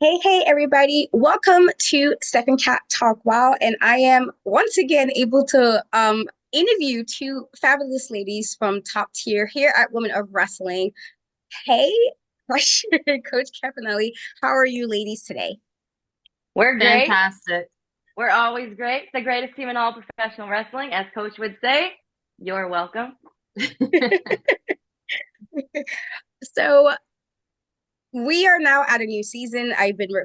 Hey, everybody. Welcome to Steph and Cat Talk Wow. And I am once again able to interview two fabulous ladies from top tier here at Women of Wrestling. Hey, Krush and Coach Campanelli. How are you ladies today? We're great. Fantastic. We're always great. The greatest team in all professional wrestling, as Coach would say. You're welcome. So we are now at a new season.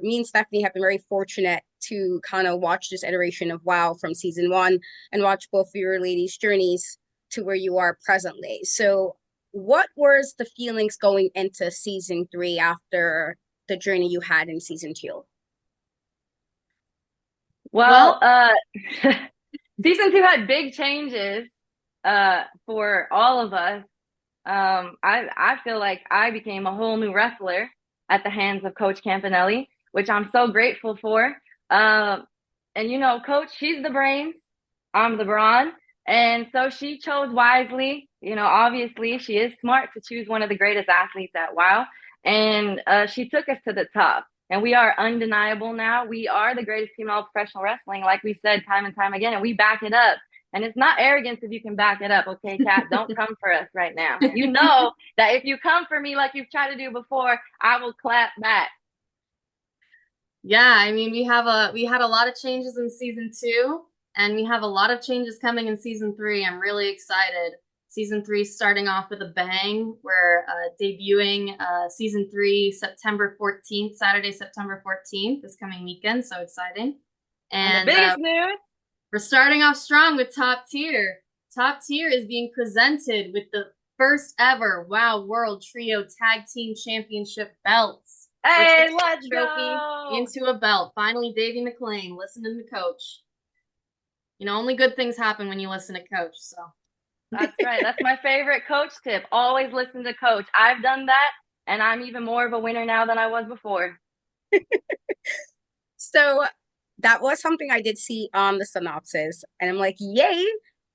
Me and Stephanie have been very fortunate to kind of watch this iteration of WoW from season one and watch both of your ladies' journeys to where you are presently. So, what was the feelings going into season three after the journey you had in season two? Well, Well, season two had big changes for all of us. I feel like I became a whole new wrestler at the hands of Coach Campanelli, which I'm so grateful for. Um, and Coach, she's the brains, I'm the brawn, and so she chose wisely. Obviously, she is smart to choose one of the greatest athletes at WoW, and she took us to the top. And we are undeniable now. We are the greatest team in all professional wrestling, like we said time and time again, and we back it up. And it's not arrogance if you can back it up, okay, Kat? Don't come for us right now. You know that if you come for me like you've tried to do before, I will clap back. yeah, I mean we had a lot of changes in season two, and we have a lot of changes coming in season three. I'm really excited. Season three starting off with a bang. We're debuting season three September 14th, Saturday, September 14th, this coming weekend. So exciting. And the And biggest news, we're starting off strong with top tier. Top tier is being presented with the first ever WoW World Trio Tag Team Championship belts. We're hey, turning let's a trophy go. into a belt. Finally, Davey McLane, listening to Coach. You know, only good things happen when you listen to Coach. So, That's right. That's my favorite coach tip. Always listen to Coach. I've done that, and I'm even more of a winner now than I was before. So that was something I did see on the synopsis, and I'm like, yay!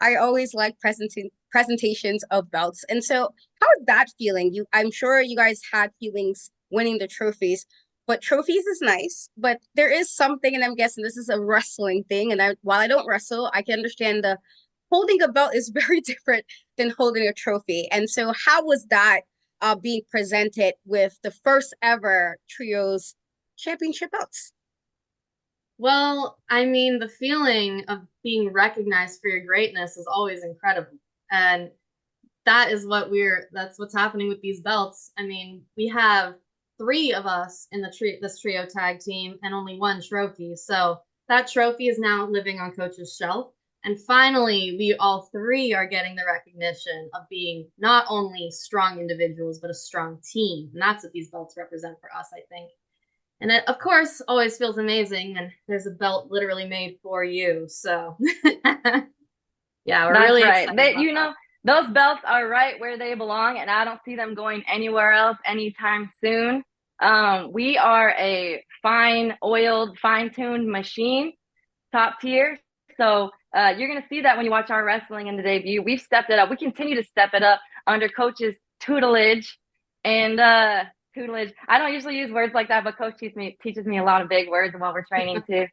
I always like presentations of belts. And so, how is that feeling? I'm sure you guys had feelings winning the trophies, but trophies is nice, but there is something, and I'm guessing this is a wrestling thing. And while I don't wrestle, I can understand the holding a belt is very different than holding a trophy. And so, how was that being presented with the first ever trios championship belts? well, I mean, the feeling of being recognized for your greatness is always incredible. And that's what's happening with these belts. I mean, we have three of us in this trio tag team and only one trophy. So that trophy is now living on Coach's shelf. And finally, we all three are getting the recognition of being not only strong individuals, but a strong team. And that's what these belts represent for us, I think. And it, of course, always feels amazing. And there's a belt literally made for you. So, yeah, we're That's really right. excited They, about that. those belts are right where they belong, and I don't see them going anywhere else anytime soon. We are a fine oiled, fine tuned machine, top tier. So you're going to see that when you watch our wrestling in the debut. We've stepped it up. We continue to step it up under Coach's tutelage and tutelage. I don't usually use words like that, but Coach teaches me a lot of big words while we're training too.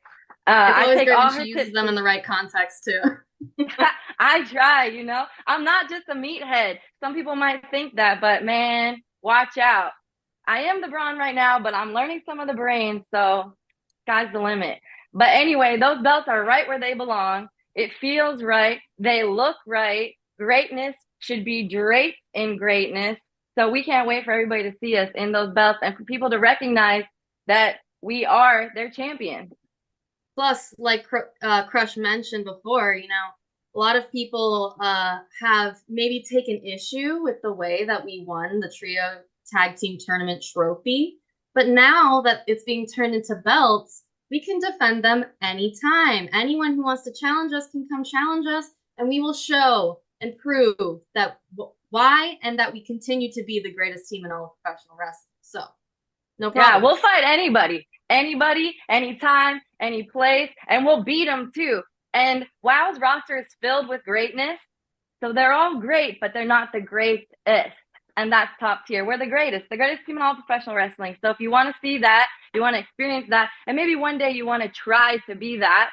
It's I always take great when all she her uses tips. them in the right context too. I try. I'm not just a meathead. Some people might think that, but man, watch out. I am the brawn right now, but I'm learning some of the brains, so sky's the limit. But anyway, those belts are right where they belong. It feels right. They look right. Greatness should be draped in greatness. So we can't wait for everybody to see us in those belts and for people to recognize that we are their champion. Plus, like Crush mentioned before, you know, a lot of people have maybe taken issue with the way that we won the trio tag team tournament trophy. But now that it's being turned into belts, we can defend them anytime. Anyone who wants to challenge us can come challenge us, and we will show and prove that why and that we continue to be the greatest team in all of professional wrestling. So, no Yeah, problem. we'll fight anybody, anytime, any place, and we'll beat them too. And WoW's roster is filled with greatness. So they're all great, but they're not the greatest. And that's top tier. We're the greatest team in all professional wrestling. So if you want to see that, You want to experience that. And maybe one day you want to try to be that.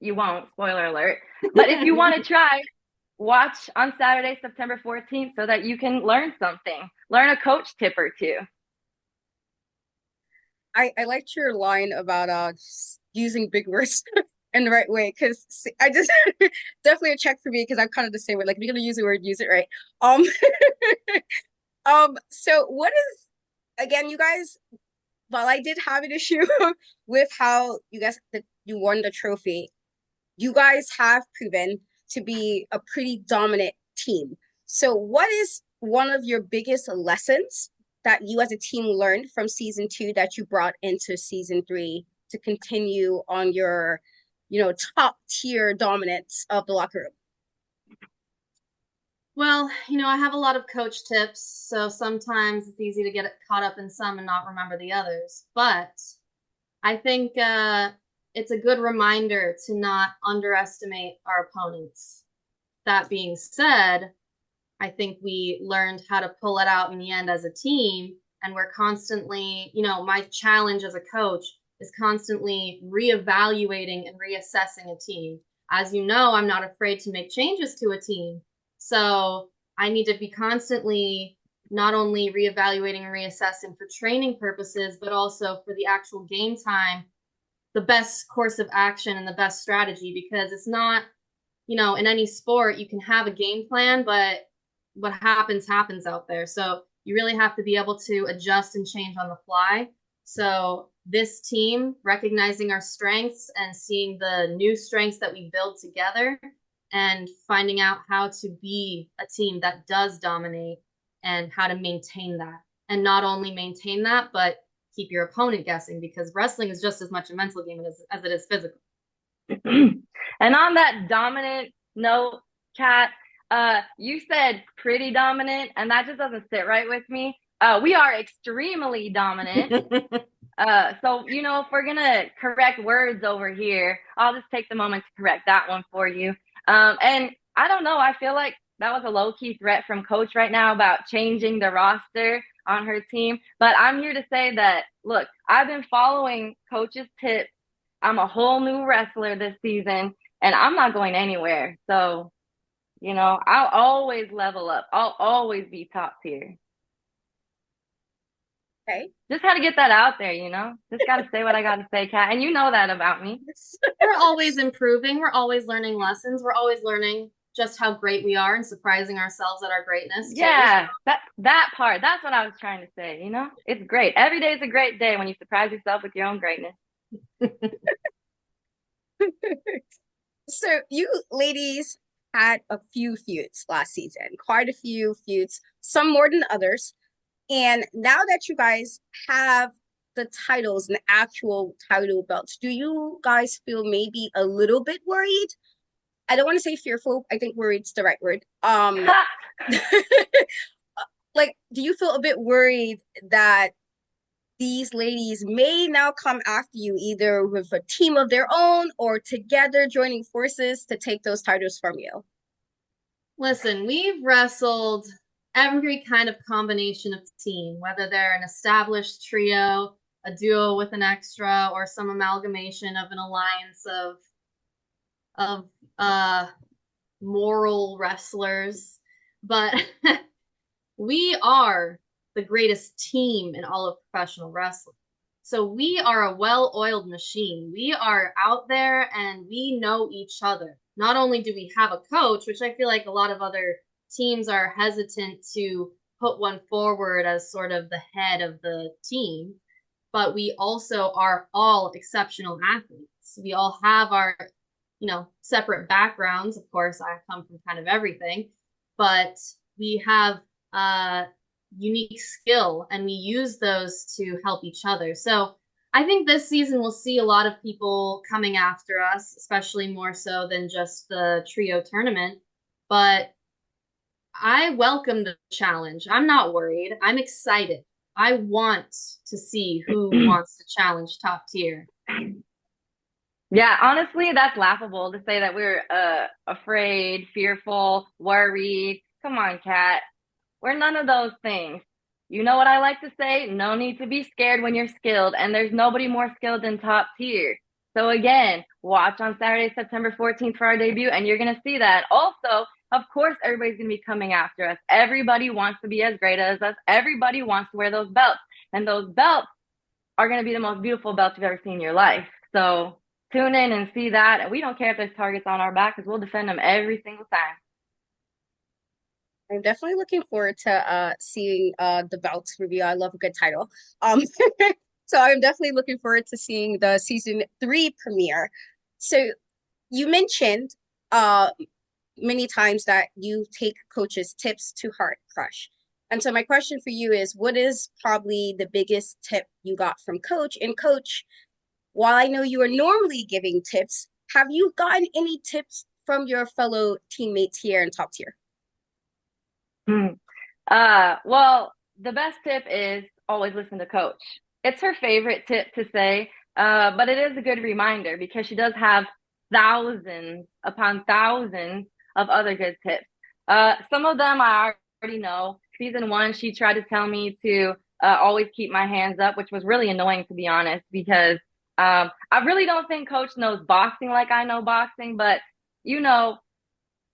You won't, spoiler alert. But if you want to try, watch on Saturday, September 14th, so that you can learn something. Learn a coach tip or two. I liked your line about using big words in the right way, because I just definitely a check for me, because I'm kind of the same way. Like, if you're gonna use a word, use it right. Um so what is, again, you guys, while I did have an issue with how you guys that you won the trophy, you guys have proven to be a pretty dominant team. So what is one of your biggest lessons that you as a team learned from season 2 that you brought into season 3 to continue on your, top tier dominance of the locker room? Well, I have a lot of coach tips, so sometimes it's easy to get caught up in some and not remember the others. But I think it's a good reminder to not underestimate our opponents. That being said, I think we learned how to pull it out in the end as a team. And we're constantly, my challenge as a coach is constantly reevaluating and reassessing a team. As you know, I'm not afraid to make changes to a team. So I need to be constantly not only reevaluating and reassessing for training purposes, but also for the actual game time, the best course of action and the best strategy, because it's not, in any sport, you can have a game plan, but what happens out there. So you really have to be able to adjust and change on the fly. So this team, recognizing our strengths and seeing the new strengths that we build together and finding out how to be a team that does dominate and how to maintain that. And not only maintain that, but keep your opponent guessing, because wrestling is just as much a mental game as it is physical. And on that dominant note, Kat, you said pretty dominant, and that just doesn't sit right with me. We are extremely dominant. So, if we're going to correct words over here, I'll just take the moment to correct that one for you. And I don't know, I feel like that was a low-key threat from Coach right now about changing the roster on her team. But I'm here to say that, look, I've been following Coach's tips. I'm a whole new wrestler this season, and I'm not going anywhere. So, I'll always level up. I'll always be top tier. Okay. Just had to get that out there, Just got to say what I got to say, Kat. And you know that about me. We're always improving. We're always learning lessons. We're always learning just how great we are and surprising ourselves at our greatness. Yeah, that part. That's what I was trying to say, It's great. Every day is a great day when you surprise yourself with your own greatness. So you ladies had a few feuds last season, quite a few feuds, some more than others. And now that you guys have the titles and the actual title belts, do you guys feel maybe a little bit worried? I don't want to say fearful. I think worried's the right word. Like, do you feel a bit worried that these ladies may now come after you, either with a team of their own or together joining forces to take those titles from you? Listen, we've wrestled every kind of combination of team, whether they're an established trio, a duo with an extra, or some amalgamation of an alliance of moral wrestlers. But we are the greatest team in all of professional wrestling. So we are a well-oiled machine. We are out there and we know each other. Not only do we have a coach, which I feel like a lot of other teams are hesitant to put one forward as sort of the head of the team, but we also are all exceptional athletes. We all have our, separate backgrounds. Of course, I come from kind of everything, but we have unique skill and we use those to help each other. So I think this season we'll see a lot of people coming after us, especially more so than just the trio tournament. But I welcome the challenge. I'm not worried. I'm excited. I want to see who wants to challenge top tier. Yeah, honestly, that's laughable to say that we're afraid, fearful, worried. Come on, Kat. We're none of those things. you know what I like to say? No need to be scared when you're skilled, and there's nobody more skilled than top tier. So again, watch on Saturday, September 14th for our debut, and you're going to see that. Also, of course, everybody's going to be coming after us. Everybody wants to be as great as us. Everybody wants to wear those belts. And those belts are going to be the most beautiful belts you've ever seen in your life. So tune in and see that. And we don't care if there's targets on our back because we'll defend them every single time. I'm definitely looking forward to seeing the belts review. I love a good title. So I'm definitely looking forward to seeing the season 3 premiere. So you mentioned many times that you take coaches' tips to heart, Krush. And so my question for you is, what is probably the biggest tip you got from coach? And coach, while I know you are normally giving tips, have you gotten any tips from your fellow teammates here in top tier? Well, the best tip is always listen to coach. It's her favorite tip to say, but it is a good reminder because she does have thousands upon thousands of other good tips. Some of them I already know. Season 1, she tried to tell me to always keep my hands up, which was really annoying, to be honest, because I really don't think coach knows boxing like I know boxing, but you know,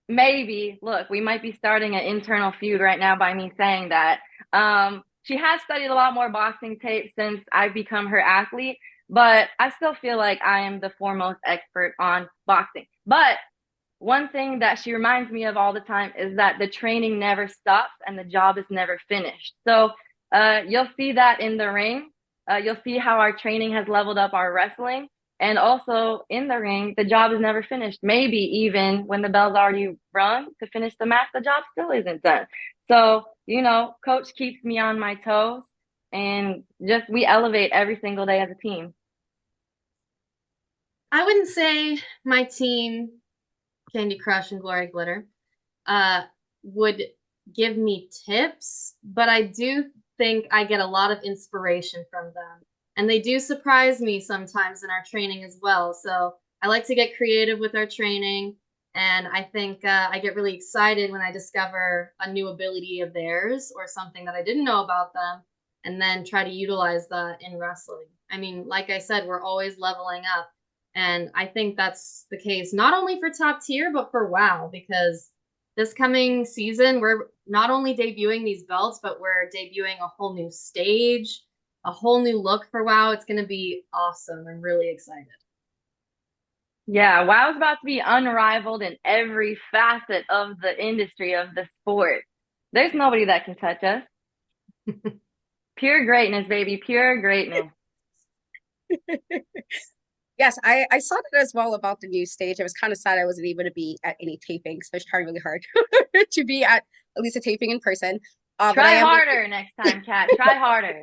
maybe, look, we might be starting an internal feud right now by me saying that. She has studied a lot more boxing tape since I've become her athlete, but I still feel like I am the foremost expert on boxing. But one thing that she reminds me of all the time is that the training never stops and the job is never finished. So you'll see that in the ring. You'll see how our training has leveled up our wrestling. And also in the ring, the job is never finished. Maybe even when the bell's already rung to finish the match, the job still isn't done. So, you know, coach keeps me on my toes and just we elevate every single day as a team. I wouldn't say my team, Kandi Krush and Gloria Glitter, would give me tips, but I do think I get a lot of inspiration from them. And they do surprise me sometimes in our training as well. So I like to get creative with our training. And I think I get really excited when I discover a new ability of theirs or something that I didn't know about them, and then try to utilize that in wrestling. I mean, like I said, we're always leveling up. And I think that's the case, not only for top tier, but for WOW, because this coming season, we're not only debuting these belts, but we're debuting a whole new stage, a whole new look for WOW. It's going to be awesome. I'm really excited. Yeah, WOW's about to be unrivaled in every facet of the industry of the sport. There's nobody that can touch us. Pure greatness, baby. Pure greatness. Yes, I saw that as well about the new stage. I was kind of sad I wasn't able to be at any tapings. So I was trying really hard to be at least a taping in person. Try harder next time, Kat. Try harder.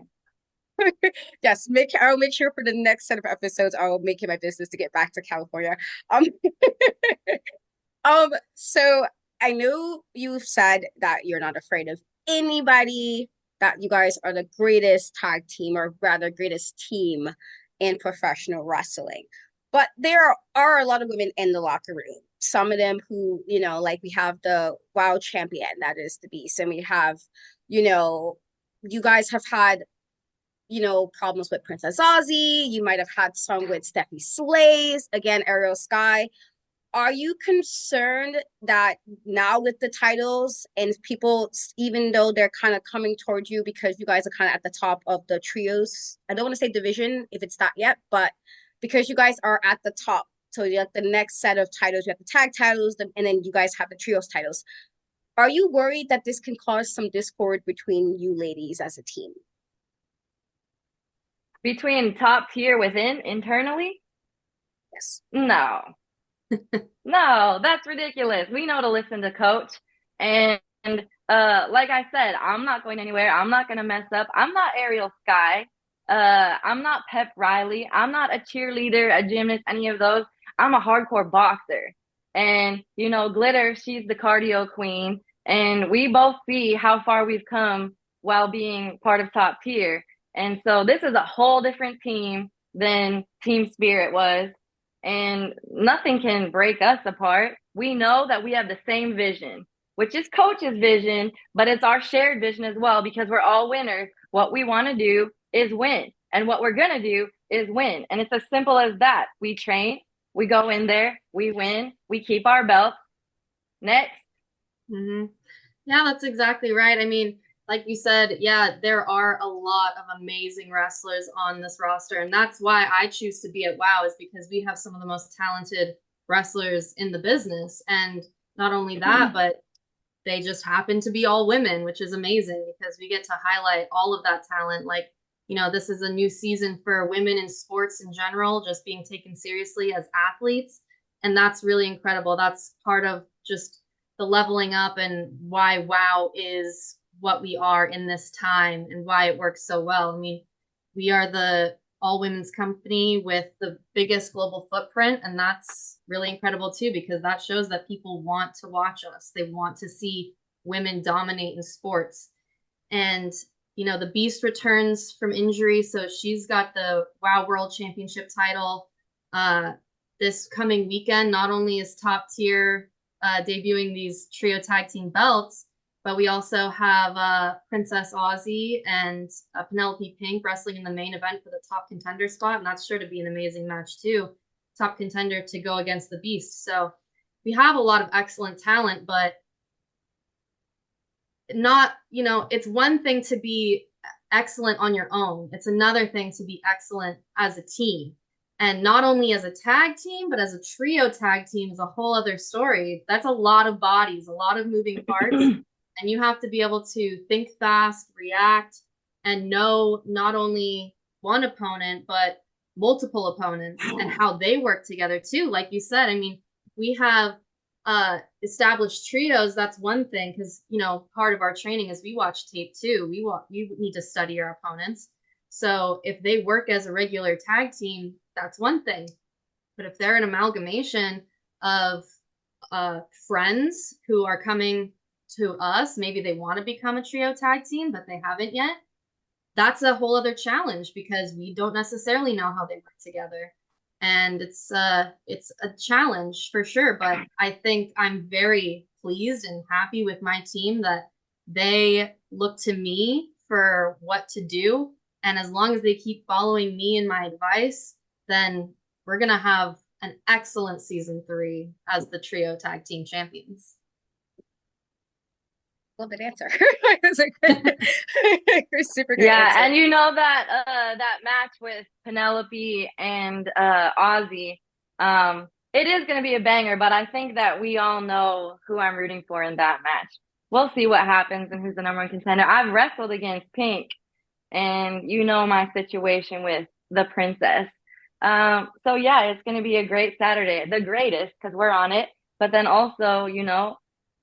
Yes, I'll make sure for the next set of episodes, I'll make it my business to get back to California. So I know you've said that you're not afraid of anybody, that you guys are the greatest tag team, or rather greatest team in professional wrestling. But there are a lot of women in the locker room. Some of them who, you know, like we have the WOW champion, that is the Beast, and we have, you know, you guys have had, you know, problems with Princess Aussie. You might have had some with Steffi Slays, again, Ariel Sky. Are you concerned that now with the titles and people, even though they're kind of coming towards you because you guys are kind of at the top of the trios, I don't want to say division if it's not yet, but because you guys are at the top, so you have the next set of titles, you have the tag titles, and then you guys have the trios titles. Are you worried that this can cause some discord between you ladies as a team? Between top tier within internally? Yes. No. No, that's ridiculous. We know to listen to coach. And like I said, I'm not going anywhere. I'm not going to mess up. I'm not Ariel Sky. I'm not Pep Riley. I'm not a cheerleader, a gymnast, any of those. I'm a hardcore boxer. And, you know, Glitter, she's the cardio queen. And we both see how far we've come while being part of top tier. And so this is a whole different team than Team Spirit was. And nothing can break us apart. We know that we have the same vision. which is Coach's vision, but it's our shared vision as well because we're all winners. What we want to do is win, and what we're going to do is win. And it's as simple as that. We train, we go in there, we win, we keep our belts. Next. Mm-hmm. Yeah, that's exactly right. I mean, like you said, yeah, there are a lot of amazing wrestlers on this roster. And that's why I choose to be at WOW, is because we have some of the most talented wrestlers in the business. And not only that, but they just happen to be all women, which is amazing because we get to highlight all of that talent. Like, you know, this is a new season for women in sports in general, just being taken seriously as athletes. And that's really incredible. That's part of just the leveling up and why WOW is what we are in this time and why it works so well. I mean, we are the all women's company with the biggest global footprint, and that's really incredible too, because that shows that people want to watch us. They want to see women dominate in sports. And you know, the Beast returns from injury, so she's got the WOW World Championship title this coming weekend. Not only is Top Tier debuting these trio tag team belts, but we also have Princess Aussie and Penelope Pink wrestling in the main event for the top contender spot, and that's sure to be an amazing match too. Top contender to go against the Beast. So we have a lot of excellent talent, but not, you know, it's one thing to be excellent on your own. It's another thing to be excellent as a team. And not only as a tag team, but as a trio tag team is a whole other story. That's a lot of bodies, a lot of moving parts. And you have to be able to think fast, react, and know not only one opponent, but multiple opponents and how they work together too. Like you said, I mean, we have established trios. That's one thing, because, you know, part of our training is we watch tape too. We need to study our opponents. So if they work as a regular tag team, that's one thing. But if they're an amalgamation of friends who are coming to us, maybe they want to become a trio tag team, but they haven't yet, that's a whole other challenge because we don't necessarily know how they work together. And it's a challenge for sure. But I think I'm very pleased and happy with my team that they look to me for what to do. And as long as they keep following me and my advice, then we're going to have an excellent season 3 as the trio tag team champions. Love that answer. It was a good, super good Yeah, answer. and you know that that match with Penelope and Aussie, it is going to be a banger, but I think that we all know who I'm rooting for in that match. We'll see what happens and who's the number one contender. I've wrestled against Pink, and you know my situation with the princess. So yeah, it's going to be a great Saturday, the greatest because we're on it, but then also, you know,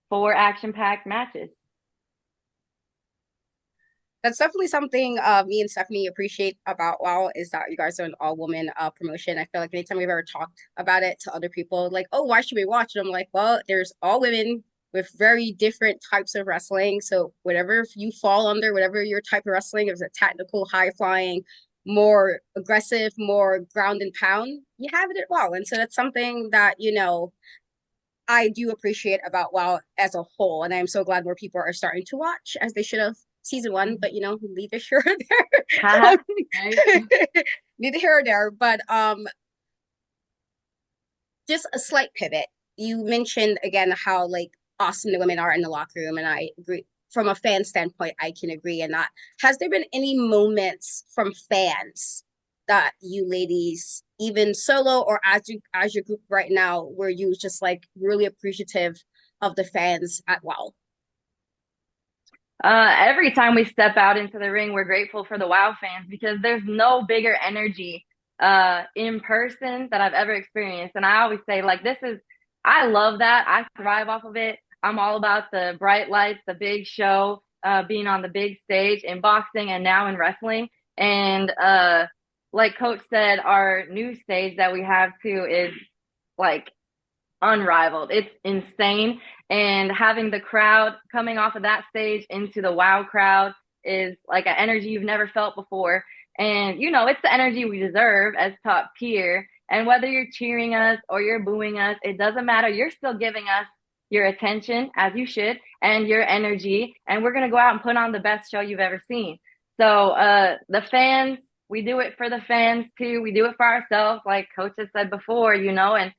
4 action-packed matches. That's definitely something me and Stephanie appreciate about WOW, is that you guys are an all-woman promotion. I feel like anytime we've ever talked about it to other people, like, oh, why should we watch it? I'm like, well, there's all women with very different types of wrestling. So whatever you fall under, whatever your type of wrestling, if it's a technical, high-flying, more aggressive, more ground and pound, you have it at WOW. And so that's something that, you know, I do appreciate about WOW as a whole. And I'm so glad more people are starting to watch, as they should have season 1, but you know, neither here or there. Neither here or there. But just a slight pivot. You mentioned again how like awesome the women are in the locker room, and I agree. From a fan standpoint, I can agree in that. Has there been any moments from fans that you ladies, even solo or as your group right now, where you just like really appreciative of the fans at WOW? Every time we step out into the ring, we're grateful for the WOW fans because there's no bigger energy in person that I've ever experienced. And I always say, like, I love that. I thrive off of it. I'm all about the bright lights, the big show, being on the big stage in boxing and now in wrestling. And like Coach said, our new stage that we have too is like unrivaled. It's insane. And having the crowd coming off of that stage into the WOW crowd is like an energy you've never felt before. And, you know, it's the energy we deserve as top tier. And whether you're cheering us or you're booing us, it doesn't matter. You're still giving us your attention, as you should, and your energy. And we're going to go out and put on the best show you've ever seen. So the fans, we do it for the fans too. We do it for ourselves, like Coach has said before, you know, and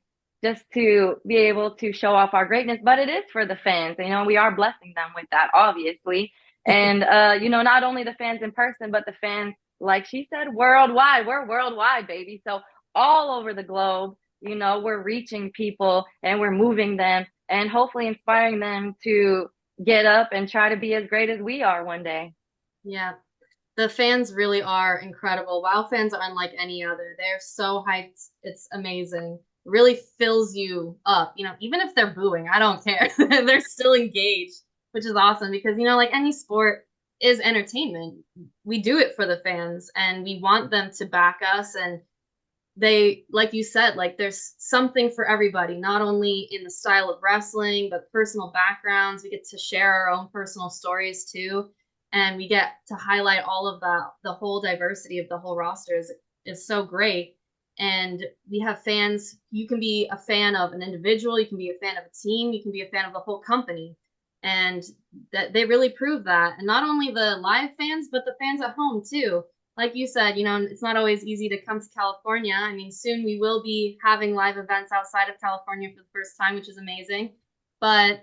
just to be able to show off our greatness. But it is for the fans. You know, we are blessing them with that, obviously. And, you know, not only the fans in person, but the fans, like she said, worldwide. We're worldwide, baby. So all over the globe, you know, we're reaching people and we're moving them and hopefully inspiring them to get up and try to be as great as we are one day. Yeah. The fans really are incredible. WoW fans are unlike any other. They're so hyped. It's amazing. It really fills you up. You know, even if they're booing, I don't care. They're still engaged, which is awesome because, you know, like any sport is entertainment. We do it for the fans and we want them to back us. And they, like you said, like there's something for everybody, not only in the style of wrestling, but personal backgrounds. We get to share our own personal stories too. And we get to highlight all of that. The whole diversity of the whole roster is so great. And we have fans. You can be a fan of an individual. You can be a fan of a team. You can be a fan of the whole company. And that they really prove that. And not only the live fans, but the fans at home too. Like you said, you know, it's not always easy to come to California. I mean, soon we will be having live events outside of California for the first time, which is amazing. But,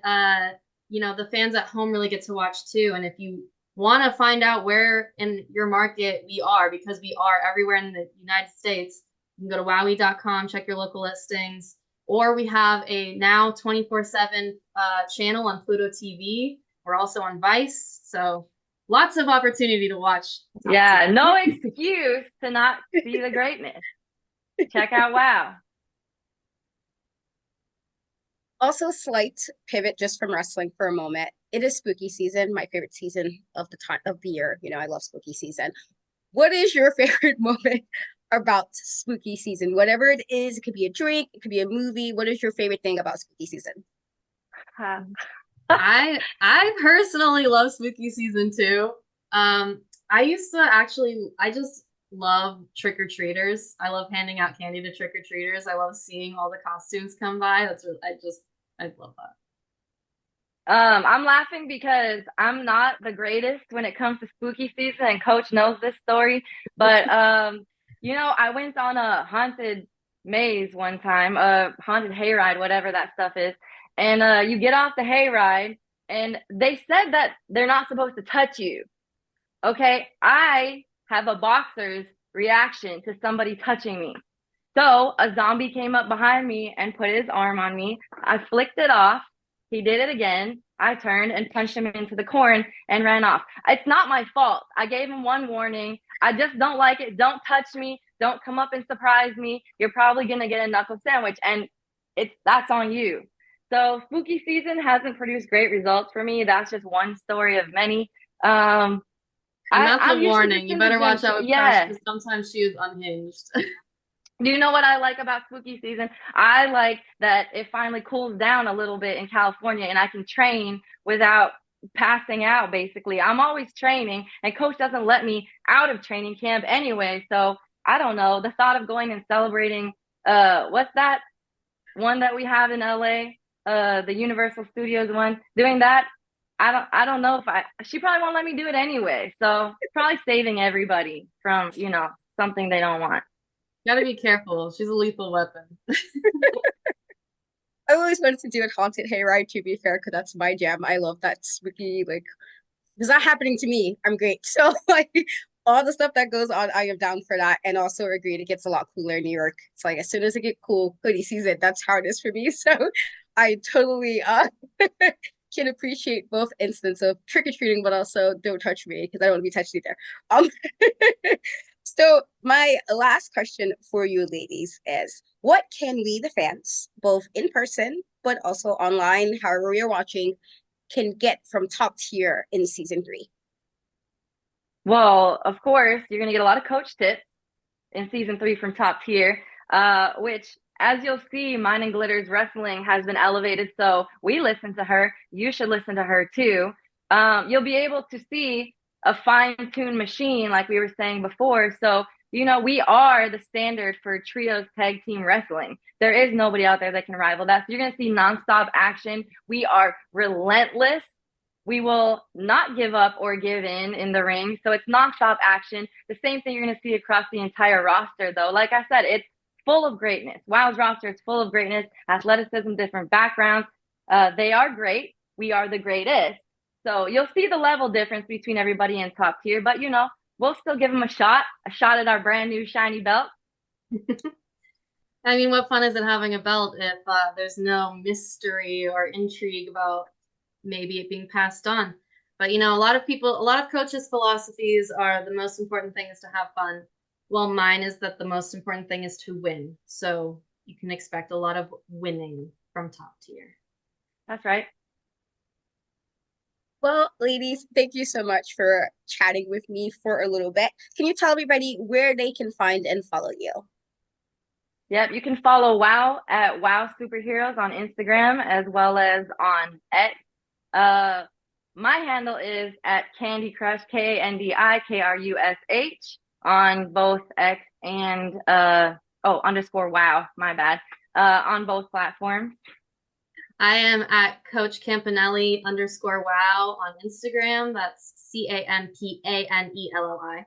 you know, the fans at home really get to watch too. And if you want to find out where in your market we are, because we are everywhere in the United States, you can go to wowie.com, check your local listings, or we have a now 24/7 channel on Pluto TV. We're also on Vice, so lots of opportunity to watch. Yeah, no excuse to not see the greatness. Check out WOW. Also, slight pivot just from wrestling for a moment. It is spooky season, my favorite season of the time of the year. You know, I love spooky season. What is your favorite moment about spooky season? Whatever it is, it could be a drink, it could be a movie. What is your favorite thing about spooky season? I personally love spooky season too. I used to actually, I just love trick-or-treaters. I love handing out candy to trick-or-treaters. I love seeing all the costumes come by. That's really, I love that. I'm laughing because I'm not the greatest when it comes to spooky season, and Coach knows this story. But you know, I went on a haunted maze one time, a haunted hayride, whatever that stuff is. And you get off the hayride, and they said that they're not supposed to touch you. Okay, I have a boxer's reaction to somebody touching me. So a zombie came up behind me and put his arm on me. I flicked it off. He did it again. I turned and punched him into the corn and ran off. It's not my fault. I gave him one warning. I just don't like it. Don't touch me. Don't come up and surprise me. You're probably going to get a knuckle sandwich. And that's on you. So spooky season hasn't produced great results for me. That's just one story of many. And that's a warning. You better watch out with Krush, because sometimes she is unhinged. Do you know what I like about spooky season? I like that it finally cools down a little bit in California and I can train without passing out, basically. I'm always training, and Coach doesn't let me out of training camp anyway. So I don't know. The thought of going and celebrating, what's that one that we have in LA? The Universal Studios one, doing that. I don't know if she probably won't let me do it anyway. So probably saving everybody from, you know, something they don't want. Gotta be careful. She's a lethal weapon. I always wanted to do a haunted hayride, to be fair, because that's my jam. I love that spooky, like, is that happening to me? I'm great. So, like, all the stuff that goes on, I am down for that. And also agreed, it gets a lot cooler in New York. It's like, as soon as it gets cool, hoodie season, that's how it is for me. So, I totally can appreciate both instances of trick-or-treating, but also don't touch me, because I don't want to be touched either. So my last question for you ladies is, what can we, the fans, both in person, but also online, however you're watching, can get from top tier in season 3? Well, of course, you're going to get a lot of coach tips in season 3 from top tier, which, as you'll see, Mine and Glitter's wrestling has been elevated. So we listen to her. You should listen to her too. You'll be able to see a fine-tuned machine, like we were saying before. So You know, we are the standard for trios tag team wrestling. There is nobody out there that can rival that. So you're going to see nonstop action. We are relentless. We will not give up or give in the ring. So it's nonstop action. The same thing you're going to see across the entire roster, though. Like I said, it's full of greatness. WOW's roster is full of greatness, athleticism, different backgrounds. They are great. We are the greatest. So you'll see the level difference between everybody in top tier, but you know, we'll still give them a shot at our brand new shiny belt. I mean, what fun is it having a belt if there's no mystery or intrigue about maybe it being passed on? But you know, a lot of coaches' philosophies are the most important thing is to have fun. Well, mine is that the most important thing is to win. So you can expect a lot of winning from top tier. That's right. Well, ladies, thank you so much for chatting with me for a little bit. Can you tell everybody where they can find and follow you? Yep, you can follow WOW at WOWSuperheroes on Instagram as well as on X. My handle is at Kandi Krush, KandiKrush on both X and underscore WOW, my bad, on both platforms. I am at Coach Campanelli _ wow on Instagram. That's CAMPANELLI.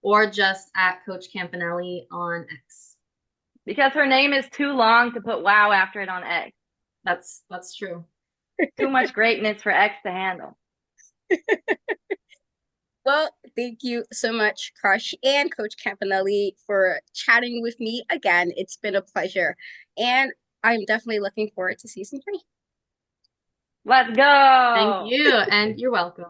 Or just at Coach Campanelli on X. Because her name is too long to put wow after it on X. That's true. Too much greatness for X to handle. Well, thank you so much, Krush and Coach Campanelli, for chatting with me again. It's been a pleasure. And I'm definitely looking forward to season 3. Let's go. Thank you, and you're welcome.